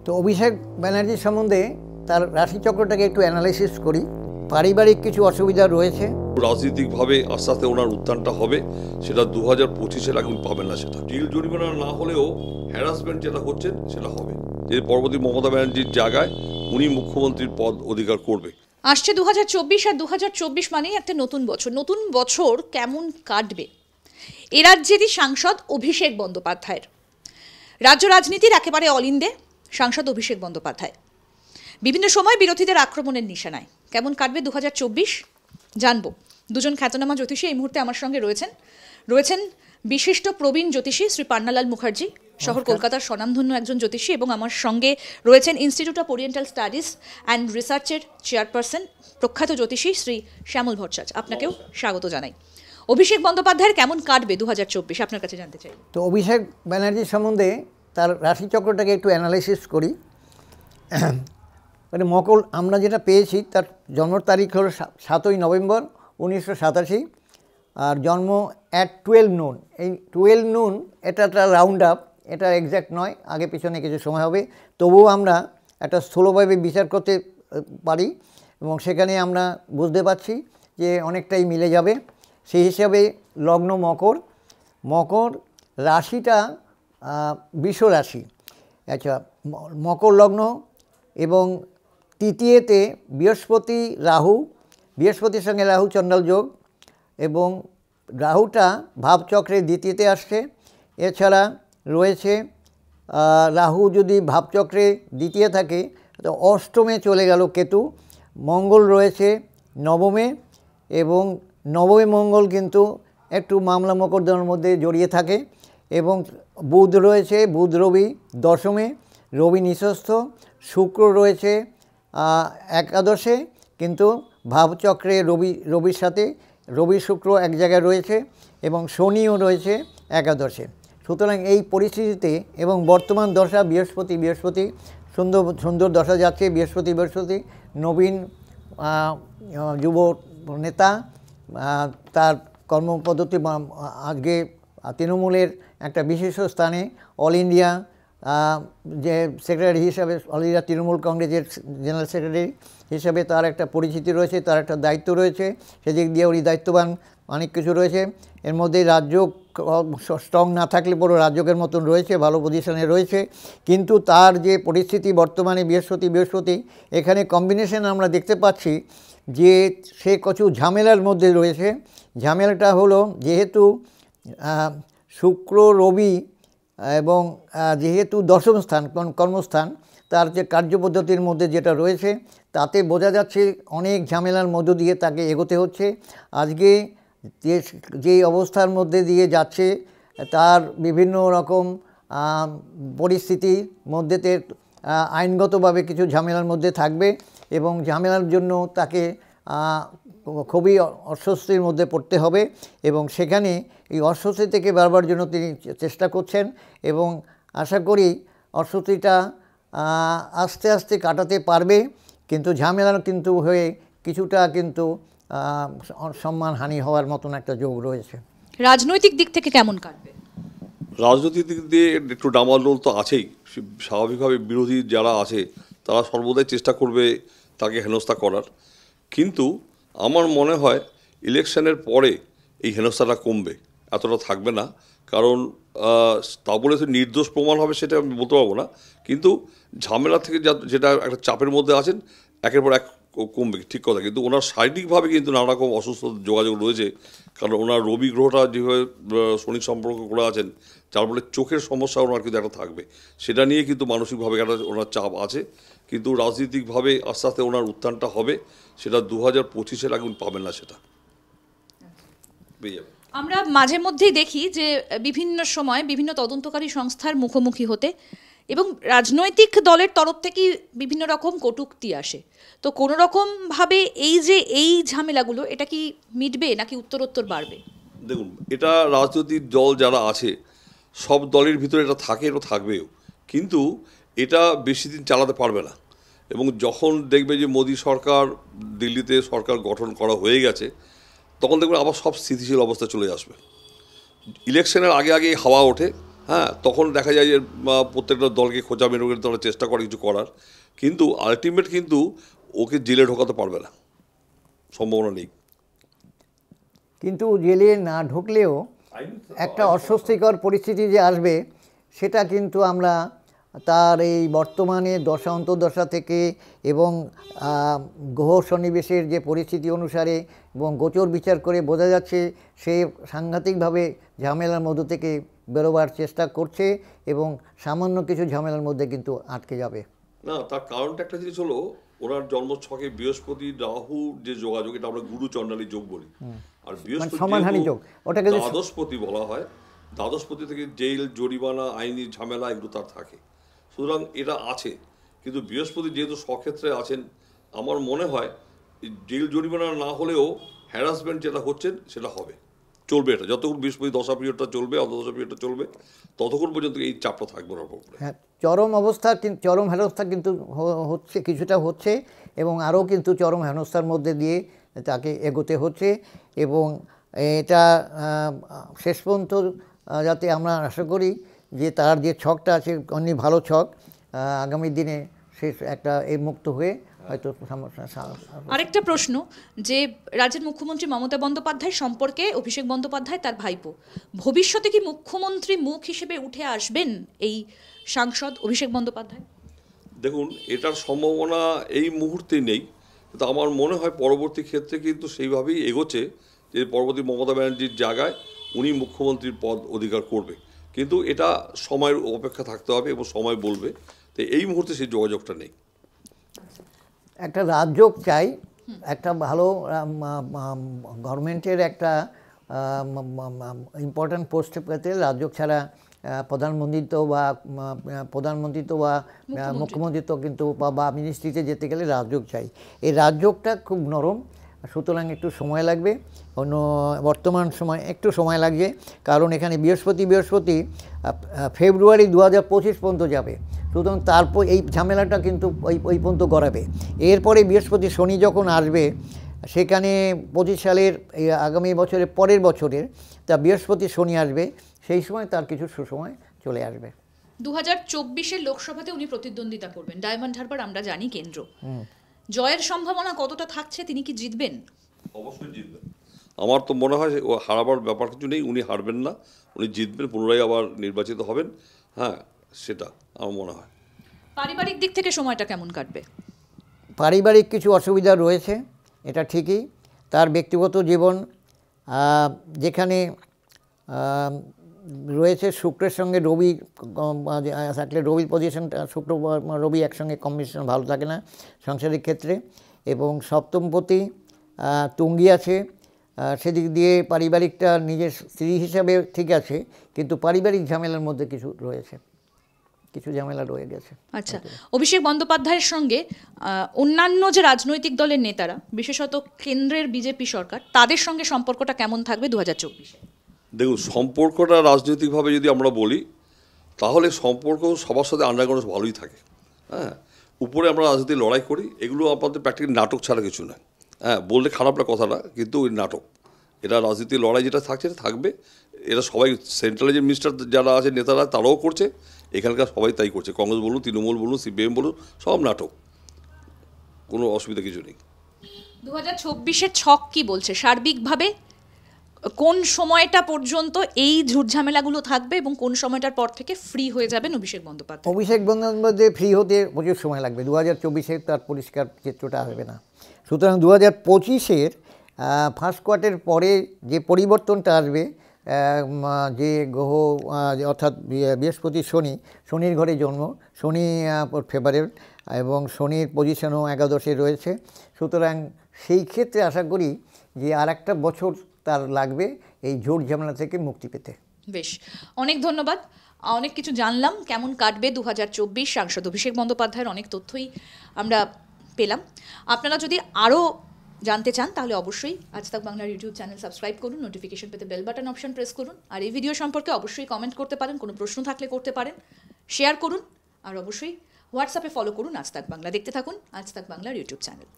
তো অভিষেক ব্যানার্জি সম্বন্ধে তার রাশিচক্রটাকে একটু অ্যানালাইসিস করি। পারিবারিক কিছু অসুবিধা রয়েছে, রাজনৈতিকভাবে আস্তে আস্তে ওনার উত্থানটা হবে, সেটা 2025-এর এখন পাবেন না। সেটা জেল জরিমানা না হলেও হ্যারাসমেন্ট যেটা হচ্ছেন সেটা হবে, যে পরবর্তী মমতা ব্যানার্জির জায়গায় উনি মুখ্যমন্ত্রীর পদ অধিকার করবে। আসছে 2024 আর 2024 মানেই একটা নতুন বছর। নতুন বছর কেমন কাটবে এ রাজ্যেরই সাংসদ অভিষেক বন্দ্যোপাধ্যায়ের। রাজ্য রাজনীতির একেবারে অলিন্দে সাংসদ অভিষেক বন্দ্যোপাধ্যায় বিভিন্ন সময় বিরোধীদের আক্রমণের নিশানায়। কেমন কাটবে 2024 জানবো। দুজন খ্যাতনামা জ্যোতিষী এই মুহূর্তে আমার সঙ্গে রয়েছেন বিশিষ্ট প্রবীণ জ্যোতিষী শ্রী পান্নালাল মুখার্জি, শহর কলকাতার স্বনামধন্য একজন জ্যোতিষী, এবং আমার সঙ্গে রয়েছেন institute of oriental studies and রিসার্চের চেয়ারপারসন প্রখ্যাত জ্যোতিষী শ্রী শ্যামল ভট্টাচার্য। আপনাকেও স্বাগত জানাই। অভিষেক বন্দ্যোপাধ্যায়ের কেমন কাটবে 2024 আপনার কাছে জানতে চাই। তো অভিষেক ব্যানার্জি সম্বন্ধে তার রাশিচক্রটাকে একটু অ্যানালাইসিস করি। মানে মকর আমরা যেটা পেয়েছি, তার জন্ম তারিখ হলো 7ই নভেম্বর 1987, আর জন্ম অ্যাট 12 noon। এই 12 noon এটা একটা রাউন্ড আপ, এটা এক্স্যাক্ট নয়, আগে পিছনে কিছু সময় হবে, তবুও আমরা একটা স্থূলভাবে বিচার করতে পারি এবং সেখানে আমরা বুঝতে পারছি যে অনেকটাই মিলে যাবে। সেই হিসাবে লগ্ন মকর রাশিটা বৃষ রাশি। আচ্ছা, মকর লগ্ন এবং তৃতীয়তে বৃহস্পতির সঙ্গে রাহু চণ্ডাল যোগ, এবং রাহুটা ভাবচক্রের দ্বিতীয়তে আসছে। এছাড়া রয়েছে রাহু যদি ভাবচক্রে দ্বিতীয় থাকে তো অষ্টমে চলে গেল কেতু। মঙ্গল রয়েছে নবমে, এবং নবমে মঙ্গল কিন্তু একটু মামলা মোকদ্দমার মধ্যে জড়িয়ে থাকে, এবং বুধ রয়েছে, বুধ রবি দশমে, রবি নিঃস্থ, শুক্র রয়েছে একাদশে, কিন্তু ভাবচক্রে রবির সাথে রবি শুক্র এক জায়গায় রয়েছে, এবং শনিও রয়েছে একাদশে। সুতরাং এই পরিস্থিতিতে এবং বর্তমান দশা বৃহস্পতি সুন্দর দশা যাচ্ছে। বৃহস্পতি নবীন যুব নেতা, তার কর্মপদ্ধতি আজকে তৃণমূলের একটা বিশিষ্ট স্থানে, অল ইন্ডিয়া যে সেক্রেটারি হিসাবে, অল ইন্ডিয়া তৃণমূল কংগ্রেসের জেনারেল সেক্রেটারি হিসাবে তার একটা পরিচিতি রয়েছে, তার একটা দায়িত্ব রয়েছে, সেদিক দিয়ে উনি দায়িত্ববান অনেক কিছু রয়েছে। এর মধ্যে রাজ্য স্ট্রং না থাকলে পুরো রাজ্যকের মতন রয়েছে, ভালো পজিশনে রয়েছে, কিন্তু তার যে পরিস্থিতি বর্তমানে বৃহস্পতি এখানে কম্বিনেশন আমরা দেখতে পাচ্ছি যে সে কিছু ঝামেলার মধ্যে রয়েছে। ঝামেলাটা হলো যেহেতু শুক্র রবি এবং যেহেতু দশম স্থান কর্মস্থান, তার যে কার্যপদ্ধতির মধ্যে যেটা রয়েছে তাতে বোঝা যাচ্ছে অনেক ঝামেলার মধ্য দিয়ে তাকে এগোতে হচ্ছে। আজকে যে অবস্থার মধ্যে দিয়ে যাচ্ছে তার বিভিন্ন রকম পরিস্থিতির মধ্যেতে আইনগতভাবে কিছু ঝামেলার মধ্যে থাকবে, এবং ঝামেলার জন্য তাকে খুবই অস্বস্তির মধ্যে পড়তে হবে, এবং সেখানে এই অস্বস্তি থেকে বারবার জন্য তিনি চেষ্টা করছেন, এবং আশা করি অস্বস্তিটা আস্তে আস্তে কাটাতে পারবে, কিন্তু ঝামেলা কিন্তু হয়ে কিছুটা কিন্তু সম্মানহানি হওয়ার মতন একটা যোগ রয়েছে। রাজনৈতিক দিক থেকে কেমন কাটবে? রাজনৈতিক দিক দিয়ে একটু ডামাডোল তো আছেই। স্বাভাবিকভাবে বিরোধী যারা আছে তারা সর্বদাই চেষ্টা করবে তাকে হেনস্থা করার, কিন্তু আমার মনে হয় ইলেকশনের পরে এই হেনস্থাটা কমবে, এতটা থাকবে না। কারণ তা বলে নির্দোষ প্রমাণ হবে সেটা আমি বলতে পারবো না, কিন্তু ঝামেলা থেকে যেটা একটা চাপের মধ্যে আছেন একের পর এক কমবে, ঠিক কথা। কিন্তু ওনার শারীরিকভাবে কিন্তু নানা রকম অসুস্থ যোগাযোগ রয়েছে, কারণ ওনার রবি গ্রহটা যেভাবে শনি সম্পর্ক করে আছেন, যার ফলে চোখের সমস্যা ওনার কিন্তু একটা থাকবে, সেটা নিয়ে কিন্তু মানসিকভাবে একটা ওনার চাপ আছে। কিন্তু রাজনৈতিকভাবে আস্তে আস্তে ওনার উত্থানটা হবে, সেটা 2025-এর আগে পাবেন না, সেটা পেয়ে যাবে। আমরা মাঝে মধ্যেই দেখি যে বিভিন্ন সময় বিভিন্ন তদন্তকারী সংস্থার মুখোমুখি হতে এবং রাজনৈতিক দলের তরফ থেকে বিভিন্ন রকম কটূক্তি আসে। তো কোনো রকমভাবে এই ঝামেলাগুলো এটা কি মিটবে নাকি উত্তরোত্তর বাড়বে? দেখুন, এটা রাজনৈতিক দল যারা আছে সব দলের ভিতরে এটা থাকে, এটা থাকবেও, কিন্তু এটা বেশি দিন চালাতে পারবে না। এবং যখন দেখবে যে মোদী সরকার দিল্লিতে সরকার গঠন করা হয়ে গেছে, তখন দেখবেন আবার সব স্থিতিশীল অবস্থা চলে আসবে। ইলেকশনের আগে হাওয়া ওঠে, হ্যাঁ, তখন দেখা যায় যে প্রত্যেকটা দলকে খোঁচা মেরে তারা চেষ্টা করে কিছু করার, কিন্তু আলটিমেট কিন্তু ওকে জেলে ঢোকাতে পারবে না, সম্ভাবনা নেই। কিন্তু জেলে না ঢুকলেও একটা অস্বস্তিকর পরিস্থিতি যে আসবে সেটা কিন্তু আমরা তার এই বর্তমানে দশা অন্তর্দশা থেকে এবং গ্রহ সন্নিবেশের যে পরিস্থিতি অনুসারে এবং গোচর বিচার করে বোঝা যাচ্ছে সে সাংঘাতিকভাবে ঝামেলার মধ্য থেকে বেরোবার চেষ্টা করছে এবং সামান্য কিছু ঝামেলার মধ্যে কিন্তু আটকে যাবে। না, তার কারণটা একটা জিনিস হলো, ওনার জন্মছকে বৃহস্পতি রাহু যে যোগাযোগ, এটা আমরা গুরু চণ্ডালী যোগ বলি। আর বৃহস্পতি সমানহানি যোগ, ওটাকে দ্বাদশপতি বলা হয়। দ্বাদশপতি থেকে জেল, জরিমানা, আইনি ঝামেলা এগুলো তার থাকে, সুতরাং এটা আছে। কিন্তু বৃহস্পতি যেহেতু স্বক্ষেত্রে আছেন, আমার মনে হয় জেল জরিমানা না হলেও হ্যারাসমেন্ট যেটা হচ্ছেন সেটা হবে, চলবে। এটা যতক্ষণ বৃহস্পতি দশা পিরিয়ডটা চলবে, অর্ধদশা পিরিয়ডটা চলবে, ততক্ষণ পর্যন্ত এই চাপটা থাকবে ওর উপরে। হ্যাঁ, চরম অবস্থা, চরম হেনস্থা কিন্তু হচ্ছে, কিছুটা হচ্ছে এবং আরও কিন্তু চরম হেনস্থার মধ্যে দিয়ে তাকে এগোতে হচ্ছে এবং এটা শেষ পর্যন্ত যাতে আমরা আশা করি যে তার যে ছকটা আছে অনেক ভালো ছক, আগামী দিনে শেষ একটা এই মুক্ত হয়ে হয়তো। আরেকটা প্রশ্ন, যে রাজ্যের মুখ্যমন্ত্রী মমতা বন্দ্যোপাধ্যায় সম্পর্কে অভিষেক বন্দ্যোপাধ্যায় তার ভাইপো, ভবিষ্যতে কি মুখ্যমন্ত্রী মুখ হিসেবে উঠে আসবেন এই সাংসদ অভিষেক বন্দ্যোপাধ্যায়? দেখুন, এটার সম্ভাবনা এই মুহূর্তে নেই, কিন্তু আমার মনে হয় পরবর্তী ক্ষেত্রে কিন্তু সেইভাবেই এগোচ্ছে যে পরবর্তী মমতা ব্যানার্জির জায়গায় উনি মুখ্যমন্ত্রীর পদ অধিকার করবে, কিন্তু এটা সময়ের অপেক্ষা থাকতে হবে এবং সময় বলবে। তো এই মুহূর্তে সেই যোগাযোগটা নেই। একটা রাজযোগ চাই, একটা ভালো গভর্নমেন্টের একটা ইম্পর্ট্যান্ট পোস্টে পেতে রাজযোগ ছাড়া প্রধানমন্ত্রিত্ব বা মুখ্যমন্ত্রিত্ব কিন্তু বা মিনিস্ট্রিতে যেতে গেলে রাজযোগ চাই। এই রাজযোগটা খুব নরম, সুতরাং একটু সময় লাগবে, অন্য বর্তমান সময় একটু সময় লাগছে, কারণ এখানে বৃহস্পতি ফেব্রুয়ারি 2025 পর্যন্ত যাবে, সুতরাং তারপর এই ঝামেলাটা কিন্তু ওই পর্যন্ত গড়াবে। এরপরে বৃহস্পতি শনি যখন আসবে, সেখানে 25 সালের আগামী বছরের পরের বছরের তা বৃহস্পতি শনি আসবে, সেই সময় তার কিছু সুসময় চলে আসবে। 2024-এর লোকসভাতে উনি প্রতিদ্বন্দ্বিতা করবেন, ডায়মন্ড হারবার আমরা জানি কেন্দ্র। জয়ের সম্ভাবনা কতটা থাকছে? তিনি কি জিতবেন? অবশ্যই জিতবেন। আমার তো মনে হয় ও হারাবার ব্যাপার কিছু নেই, উনি হারবেন না, উনি জিতবেন, পুনরায় আবার নির্বাচিত হবেন। হ্যাঁ, সেটা আমার মনে হয়। পারিবারিক দিক থেকে সময়টা কেমন কাটবে? পারিবারিক কিছু অসুবিধা রয়েছে, এটা ঠিকই। তার ব্যক্তিগত জীবন যেখানে রয়েছে, শুক্রের সঙ্গে রবি থাকলে রবির পজিশনটা, শুক্র রবি একসঙ্গে কম্বিনেশন ভালো থাকে না সাংসারিক ক্ষেত্রে, এবং সপ্তমপতি তুঙ্গি আছে, সেদিক দিয়ে পারিবারিকটা নিজের স্ত্রী হিসাবে ঠিক আছে, কিন্তু পারিবারিক ঝামেলার মধ্যে কিছু ঝামেলা রয়ে গেছে। আচ্ছা, অভিষেক বন্দ্যোপাধ্যায়ের সঙ্গে অন্যান্য যে রাজনৈতিক দলের নেতারা, বিশেষত কেন্দ্রের বিজেপি সরকার, তাদের সঙ্গে সম্পর্কটা কেমন থাকবে 2024-এ? দেখুন, সম্পর্কটা রাজনৈতিকভাবে যদি আমরা বলি, তাহলে সম্পর্ক সবার সাথে আন্ডারগ্রাউন্ড ভালোই থাকে। হ্যাঁ, উপরে আমরা রাজনীতি লড়াই করি, এগুলো আমাদের প্র্যাকটিক্যালি নাটক ছাড়া কিছু নয়। হ্যাঁ, বললে খারাপ না কথাটা, কিন্তু ওই নাটক, এটা রাজনীতির লড়াই যেটা থাকছে থাকবে। এরা সবাই সেন্ট্রালে যে মিনিস্টার যারা আছে নেতারা, তারাও করছে, এখানকার সবাই তাই করছে, কংগ্রেস বলুন, তৃণমূল বলুন, সিপিএম বলুন, সব নাটক, কোনো অসুবিধা কিছু নেই। 2024-এর ছক কি বলছে সার্বিকভাবে? কোন সময়টা পর্যন্ত এই ঝুটঝামেলাগুলো থাকবে এবং কোন সময়টার পর থেকে ফ্রি হয়ে যাবেন অভিষেক বন্দ্যোপাধ্যায়? অভিষেক বন্দ্যোপাধ্যায় ফ্রি হতে প্রচুর সময় লাগবে, 2024-এ তার পরিষ্কার চিত্রটা আসবে না। সুতরাং 2025-এর ফার্স্ট কোয়ার্টার পরে যে পরিবর্তনটা আসবে, যে গ্রহ অর্থাৎ বৃহস্পতি শনির ঘরে জন্ম, শনি ফেভারেট এবং শনির পজিশনও একাদশে রয়েছে, সুতরাং সেই ক্ষেত্রে আশা করি যে আর একটা বছর তার লাগবে এই ঝোট ঝামেলা থেকে মুক্তি পেতে। বেশ, অনেক ধন্যবাদ। অনেক কিছু জানলাম, কেমন কাটবে 2024। সাংসদ অভিষেক বন্দ্যোপাধ্যায়ের অনেক তথ্যই আমরা পেলাম। আপনারা যদি আরও জানতে চান তাহলে অবশ্যই আজ তাক বাংলার ইউটিউব চ্যানেল সাবস্ক্রাইব করুন, নোটিফিকেশন পেতে বেল বাটন অপশন প্রেস করুন, আর এই ভিডিও সম্পর্কে অবশ্যই কমেন্ট করতে পারেন, কোনো প্রশ্ন থাকলে করতে পারেন, শেয়ার করুন, আর অবশ্যই হোয়াটসঅ্যাপে ফলো করুন আজ তাক বাংলা। দেখতে থাকুন আজ তাক বাংলার ইউটিউব চ্যানেল।